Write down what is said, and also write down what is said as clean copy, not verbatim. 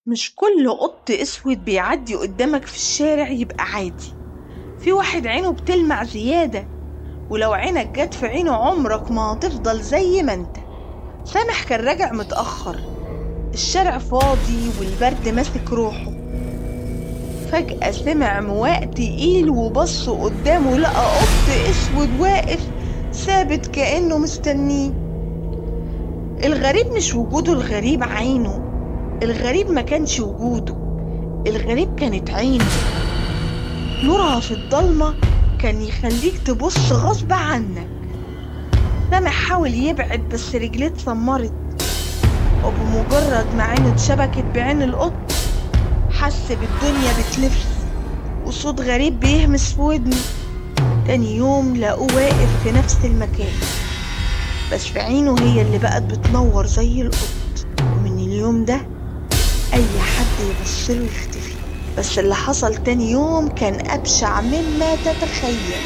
مش كل قط اسود بيعدي قدامك في الشارع يبقى عادي. في واحد عينه بتلمع زيادة، ولو عينك جت في عينه عمرك ما هتفضل زي ما انت. سامح كان راجع متأخر، الشارع فاضي والبرد ماسك روحه. فجأة سمع مواق تقيل وبص قدامه لقى قط اسود واقف ثابت كأنه مستنيه. الغريب مش وجوده، الغريب عينه. الغريب ما كانش وجوده، الغريب كانت عينه. نورها في الضلمة كان يخليك تبص غصب عنك. سامح حاول يبعد بس رجليه اتسمرت، وبمجرد ما عينه اتشبكت بعين القط حس بالدنيا بتلف وصوت غريب بيهمس في ودنه. تاني يوم لقوه واقف في نفس المكان، بس عينه هي اللي بقت بتنور زي القط. ومن اليوم ده اي حد يبصله يختفي. بس اللي حصل تاني يوم كان ابشع مما تتخيل.